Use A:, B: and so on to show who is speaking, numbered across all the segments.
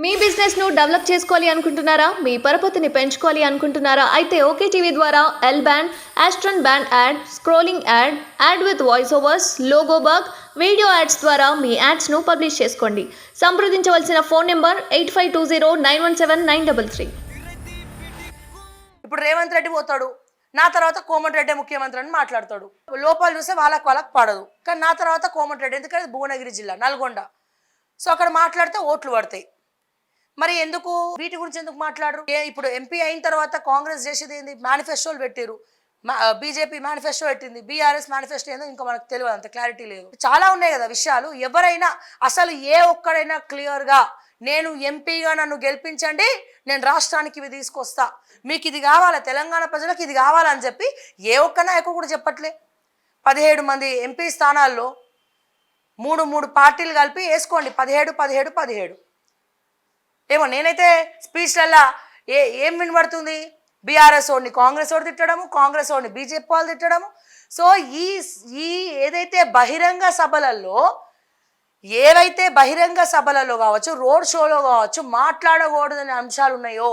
A: మీ business ను develop చేసుకోవాలి అనుకుంటున్నారా? మీ పరపతిని పెంచుకోవాలి అనుకుంటున్నారా? అయితే ఓకే టీవీ ద్వారా L band, aston band ad, scrolling ad, ad with voice overs, logo bug, video ads ద్వారా మీ యాడ్స్ ను పబ్లిష్ చేసుకోండి. సంప్రదించవలసిన ఫోన్ నెంబర్ 8520917933.
B: ఇప్పుడు రేవంత్ రెడ్డి పోతాడు, నా తర్వాత కోమటిరెడ్డి ముఖ్యమంత్రి అని మాట్లాడతాడు. లోపాలు చూస్తే వాళ్ళకి పడదు, కానీ నా తర్వాత కోమటిరెడ్డి, ఎందుకంటే భువనగిరి జిల్లా నల్గొండ. సో అక్కడ మాట్లాడితే ఓట్లు పడతాయి. మరి ఎందుకు వీటి గురించి ఎందుకు మాట్లాడరు? ఇప్పుడు ఎంపీ అయిన తర్వాత కాంగ్రెస్ చేసేది ఏంది? మేనిఫెస్టోలు పెట్టారు. బీజేపీ మేనిఫెస్టో పెట్టింది, బీఆర్ఎస్ మేనిఫెస్టో ఏందో ఇంకా మనకు తెలియదు, అంత క్లారిటీ లేదు. చాలా ఉన్నాయి కదా విషయాలు. ఎవరైనా అసలు ఏ ఒక్కడైనా క్లియర్గా నేను ఎంపీగా నన్ను గెలిపించండి, నేను రాష్ట్రానికి ఇవి తీసుకొస్తా, మీకు ఇది కావాలా, తెలంగాణ ప్రజలకు ఇది కావాలని చెప్పి ఏ ఒక్క నాయకుడు కూడా చెప్పట్లే. 17 మంది ఎంపీ స్థానాల్లో మూడు పార్టీలు కలిపి వేసుకోండి, 17 ఏమో. నేనైతే స్పీచ్లల్లా ఏం వినబడుతుంది? బీఆర్ఎస్ వాడిని కాంగ్రెస్ వాడు తిట్టడము, కాంగ్రెస్ వాడిని బీజేపీ వాళ్ళు తిట్టడము. సో ఈ ఏదైతే బహిరంగ సభలలో కావచ్చు, రోడ్ షోలో కావచ్చు, మాట్లాడకూడదనే అంశాలు ఉన్నాయో,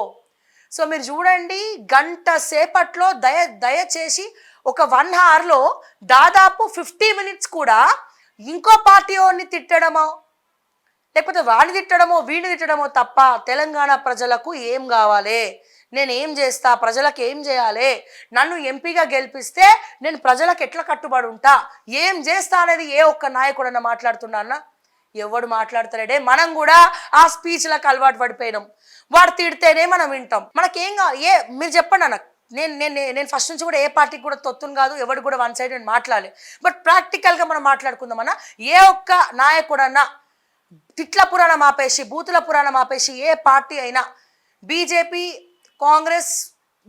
B: సో మీరు చూడండి, గంట సేపట్లో దయచేసి ఒక 1 అవర్లో దాదాపు 50 మినిట్స్ కూడా ఇంకో పార్టీ వాడిని తిట్టడమో, లేకపోతే వాడిని తిట్టడమో వీడిని తిట్టడమో తప్ప తెలంగాణ ప్రజలకు ఏం కావాలి, నేను ఏం చేస్తా, ప్రజలకు ఏం చేయాలి, నన్ను ఎంపీగా గెలిపిస్తే నేను ప్రజలకు ఎట్లా కట్టుబడి ఉంటా, ఏం చేస్తా అనేది ఏ ఒక్క నాయకుడన్నా మాట్లాడుతున్నా అన్న? ఎవడు మాట్లాడతాడే? మనం కూడా ఆ స్పీచ్లకు అలవాటు పడిపోయినాం. వాడు తిడితేనే మనం వింటాం. మనకేం కావాలి? మీరు చెప్పండి అన్న. నేను ఫస్ట్ నుంచి కూడా ఏ పార్టీకి కూడా తొత్తును కాదు, ఎవడు కూడా వన్ సైడ్ నేను మాట్లాడలే. బట్ ప్రాక్టికల్గా మనం మాట్లాడుకుందామన్నా, ఏ ఒక్క నాయకుడన్నా తిట్ల పురాణం ఆపేసి, బూతుల పురాణం ఆపేసి, ఏ పార్టీ అయినా బీజేపీ కాంగ్రెస్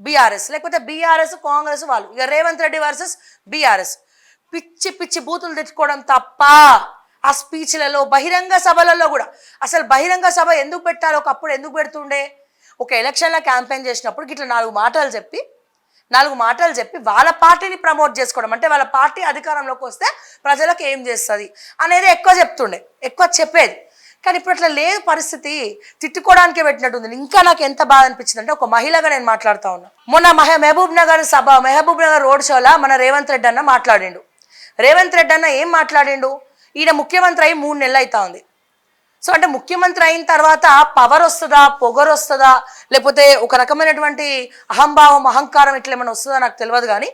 B: బీఆర్ఎస్, లేకపోతే బీఆర్ఎస్ కాంగ్రెస్ వాళ్ళు, ఇక రేవంత్ రెడ్డి వర్సెస్ బీఆర్ఎస్, పిచ్చి బూతులు తిట్టుకోవడం తప్ప ఆ స్పీచ్లలో, బహిరంగ సభలలో కూడా. అసలు బహిరంగ సభ ఎందుకు పెట్టాలి? ఒకప్పుడు ఎందుకు పెడుతుండే? ఒక ఎలక్షన్లో క్యాంపెయిన్ చేసినప్పుడు ఇట్లా 4 మాటలు చెప్పి వాళ్ళ పార్టీని ప్రమోట్ చేసుకోవడం, అంటే వాళ్ళ పార్టీ అధికారంలోకి వస్తే ప్రజలకు ఏం చేస్తుంది అనేది ఎక్కువ చెప్తుండే, ఎక్కువ చెప్పేది. కానీ ఇప్పుడు అట్లా లేదు పరిస్థితి. తిట్టుకోవడానికే పెట్టినట్టుంది. ఇంకా నాకు ఎంత బాధ అనిపించింది అంటే, ఒక మహిళగా నేను మాట్లాడుతూ ఉన్నా. మొన్న మహబూబ్ నగర్ రోడ్ షోలా మన రేవంత్ రెడ్డి అన్న మాట్లాడిండు. రేవంత్ రెడ్డి అన్న ఏం మాట్లాడిండు? ఈయన ముఖ్యమంత్రి అయి 3 నెలలు అవుతా ఉంది. సో అంటే ముఖ్యమంత్రి అయిన తర్వాత పవర్ వస్తుందా, పొగరు వస్తుందా, లేకపోతే ఒక రకమైనటువంటి అహంభావం, అహంకారం ఇట్లా ఏమైనా వస్తుందా నాకు తెలియదు. కానీ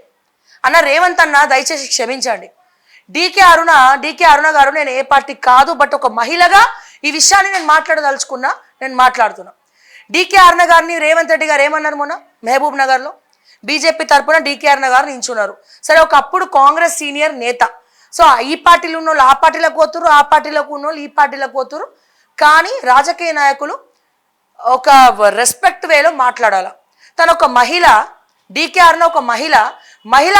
B: అన్న రేవంత్ అన్న దయచేసి క్షమించండి. డీకే అరుణ గారు, నేను ఏ పార్టీ కాదు, బట్ ఒక మహిళగా ఈ విషయాన్ని నేను మాట్లాడదలుచుకున్నా, నేను మాట్లాడుతున్నా. డీకే అరుణ గారిని రేవంత్ రెడ్డి గారు ఏమన్నారు మొన్న మహబూబ్ నగర్లో? బీజేపీ తరఫున డీకే అరుణ గారు నించున్నారు. సరే, ఒకప్పుడు కాంగ్రెస్ సీనియర్ నేత. సో ఈ పార్టీలో ఉన్న వాళ్ళు ఆ పార్టీలకు పోతురు, ఆ పార్టీలకు ఉన్న వాళ్ళు ఈ పార్టీలకు పోతురు. కానీ రాజకీయ నాయకులు ఒక రెస్పెక్ట్ వేలో మాట్లాడాలి. తను ఒక మహిళ, డీకే అరుణ ఒక మహిళ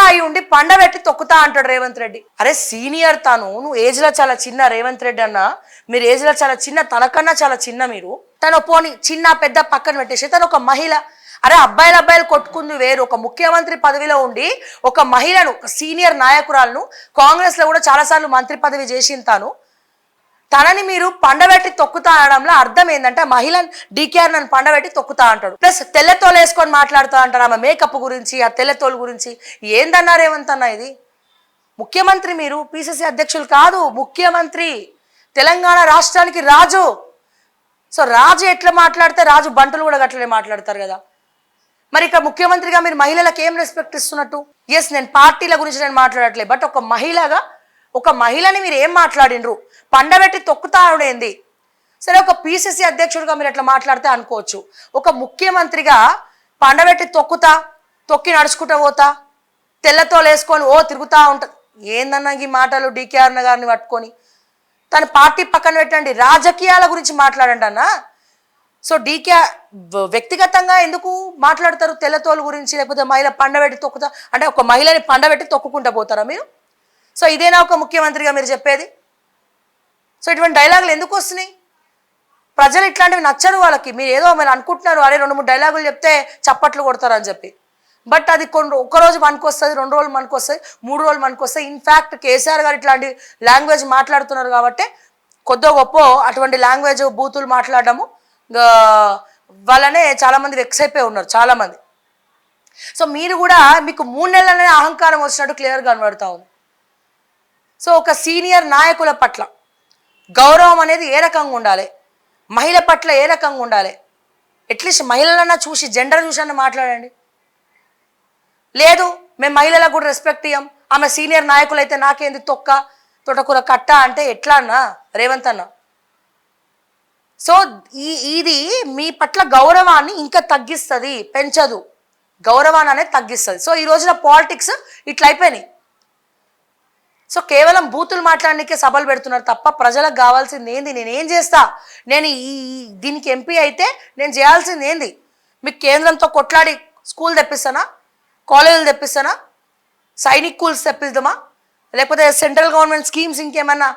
B: అయి ఉండి పండబెట్టి తొక్కుతా అంటాడు రేవంత్ రెడ్డి. అరే సీనియర్ తను, నువ్వు ఏజ్లో చాలా చిన్న. రేవంత్ రెడ్డి అన్న మీరు ఏజ్లో చాలా చిన్న, తనకన్నా చాలా చిన్న మీరు. తను పోని చిన్న పెద్ద పక్కన పెట్టేసి తను ఒక మహిళ. అరే అబ్బాయిలు కొట్టుకుంది వేరు. ఒక ముఖ్యమంత్రి పదవిలో ఉండి ఒక మహిళను, ఒక సీనియర్ నాయకురాలను, కాంగ్రెస్లో కూడా చాలాసార్లు మంత్రి పదవి చేసిన తనని మీరు పండబెట్టి తొక్కుతా అనడంలో అర్థం ఏంటంటే, మహిళను డీకేఆర్ నన్ను పండబెట్టి తొక్కుతా అంటాడు. ప్లస్ తెల్లతోలు వేసుకొని మాట్లాడుతూ అంటారు ఆమె మేకప్ గురించి, ఆ తెల్లతోలు గురించి. ఏందన్నారు ఏమంతన్నా? ఇది ముఖ్యమంత్రి, మీరు పిసిసి అధ్యక్షులు కాదు, ముఖ్యమంత్రి, తెలంగాణ రాష్ట్రానికి రాజు. సో రాజు ఎట్లా మాట్లాడితే రాజు బంటులు కూడా అట్లనే మాట్లాడతారు కదా. మరి ఇక ముఖ్యమంత్రిగా మీరు మహిళలకు ఏం రెస్పెక్ట్ ఇస్తున్నట్టు? ఎస్, నేను పార్టీల గురించి నేను మాట్లాడట్లేదు, బట్ ఒక మహిళగా ఒక మహిళని మీరు ఏం మాట్లాడినరు? పండబెట్టి తొక్కుతాడేంది? సరే, ఒక పిసిసి అధ్యక్షుడిగా మీరు ఎట్లా మాట్లాడితే అనుకోవచ్చు. ఒక ముఖ్యమంత్రిగా పండబెట్టి తొక్కి నడుచుకుంటూ పోతా, తెల్లతో వేసుకొని తిరుగుతూ ఉంటుంది. ఏందన్నా ఈ మాటలు? డీకే అరుణ గారిని పట్టుకొని తన పార్టీ పక్కన పెట్టండి, రాజకీయాల గురించి మాట్లాడండి అన్న. సో డీకే వ్యక్తిగతంగా ఎందుకు మాట్లాడతారు? తెల్లతోలు గురించి, లేకపోతే మహిళ పండబెట్టి తొక్కుతా అంటే ఒక మహిళని పండబెట్టి తొక్కుకుంటూ పోతారా మీరు? సో ఇదేనా ఒక ముఖ్యమంత్రిగా మీరు చెప్పేది? సో ఇటువంటి డైలాగులు ఎందుకు వస్తున్నాయి? ప్రజలు ఇట్లాంటివి నచ్చరు వాళ్ళకి. మీరు ఏదో మీరు అనుకుంటున్నారు, అరే 2-3 డైలాగులు చెప్తే చప్పట్లు కొడతారని చెప్పి. బట్ అది ఒక్కరోజు మనకు వస్తుంది, 2 రోజులు మనకు వస్తుంది, 3 రోజులు మనకు వస్తాయి. ఇన్ఫ్యాక్ట్ కేసీఆర్ గారు ఇట్లాంటి లాంగ్వేజ్ మాట్లాడుతున్నారు కాబట్టి కొద్దో గొప్ప అటువంటి లాంగ్వేజ్ బూతులు మాట్లాడడము వాళ్ళనే చాలామంది వెక్స్ అయిపోయి ఉన్నారు చాలామంది. సో మీరు కూడా మీకు 3 నెలలనే అహంకారం వచ్చినట్టు క్లియర్గా కనబడతా ఉంది. సో ఒక సీనియర్ నాయకుల పట్ల గౌరవం అనేది ఏ రకంగా ఉండాలి, మహిళ పట్ల ఏ రకంగా ఉండాలి, అట్లీస్ట్ మహిళలన్నా చూసి జెండర్ చూసి మాట్లాడండి. లేదు మేము మహిళలకు కూడా రెస్పెక్ట్ ఇయ్యం, ఆమె సీనియర్ నాయకులు అయితే నాకేంది తొక్క తోటకూర కట్ట అంటే ఎట్లా అన్నా రేవంత్ అన్న? సో ఇది మీ పట్ల గౌరవాన్ని ఇంకా తగ్గిస్తుంది, పెంచదు, గౌరవాన్ని అనేది తగ్గిస్తుంది. సో ఈ రోజున పాలిటిక్స్ ఇట్లా అయిపోయినాయి. సో కేవలం బూతులు మాట్లాడడానికే సభలు పెడుతున్నారు తప్ప ప్రజలకు కావాల్సింది ఏంది, నేనేం చేస్తా, నేను దీనికి ఎంపీ అయితే నేను చేయాల్సింది ఏంది? మీకు కేంద్రంతో కొట్లాడి స్కూల్ తెప్పిస్తానా, కాలేజీలు తెప్పిస్తానా, సైనిక్ స్కూల్స్ తెప్పిద్దామా, లేకపోతే సెంట్రల్ గవర్నమెంట్ స్కీమ్స్ ఇంకేమన్నా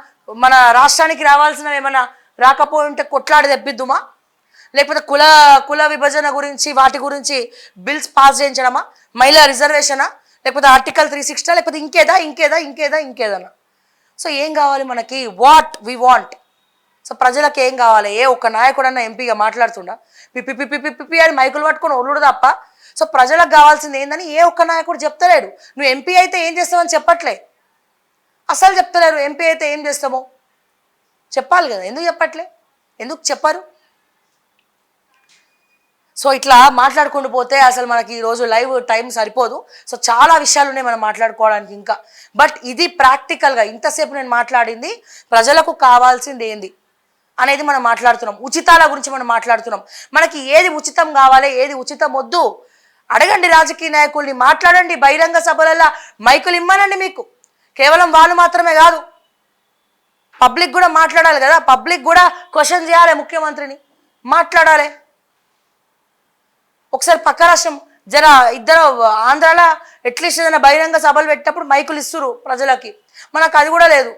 B: మన రాష్ట్రానికి రావాల్సినవి ఏమన్నా రాకపోయి ఉంటే కొట్లాడి తెప్పిద్దుమా, లేకపోతే కుల విభజన గురించి వాటి గురించి బిల్స్ పాస్ చేయించడమా, మహిళా రిజర్వేషనా, లేకపోతే ఆర్టికల్ 360, లేకపోతే ఇంకేదన్నా. సో ఏం కావాలి మనకి? What we want. సో ప్రజలకు ఏం కావాలి? ఏ ఒక్క నాయకుడన్నా ఎంపీగా మాట్లాడుతుండా పిపి పిపి పిపి అని మైకులు పట్టుకొని ఒళ్ళుడు తప్ప. సో ప్రజలకు కావాల్సింది ఏందని ఏ ఒక్క నాయకుడు చెప్తలేడు. నువ్వు ఎంపీ అయితే ఏం చేస్తావని చెప్పట్లే, అసలు చెప్తలేరు. ఎంపీ అయితే ఏం చేస్తామో చెప్పాలి కదా, ఎందుకు చెప్పట్లే, ఎందుకు చెప్పరు? సో ఇట్లా మాట్లాడుకుంటూ పోతే అసలు మనకి ఈరోజు లైవ్ టైం సరిపోదు. సో చాలా విషయాలు ఉన్నాయి మనం మాట్లాడుకోవడానికి ఇంకా. బట్ ఇది ప్రాక్టికల్గా ఇంతసేపు నేను మాట్లాడింది ప్రజలకు కావాల్సింది ఏంది అనేది మనం మాట్లాడుతున్నాం. ఉచితాల గురించి మనం మాట్లాడుతున్నాం. మనకి ఏది ఉచితం కావాలి, ఏది ఉచితం వద్దు అడగండి రాజకీయ నాయకుల్ని, మాట్లాడండి. బహిరంగ సభలలో మైకులు ఇమ్మనండి. మీకు కేవలం వాళ్ళు మాత్రమే కాదు, పబ్లిక్ కూడా మాట్లాడాలి కదా. పబ్లిక్ కూడా క్వశ్చన్ చేయాలి, ముఖ్యమంత్రిని మాట్లాడాలి. ఒకసారి పక్క రాష్ట్రం జర ఇద్దరు ఆంధ్రాలో అట్లీస్ట్ ఏదైనా బహిరంగ సభలు పెట్టేటప్పుడు మైకులు ఇస్తురు ప్రజలకి, మనకు అది కూడా లేదు.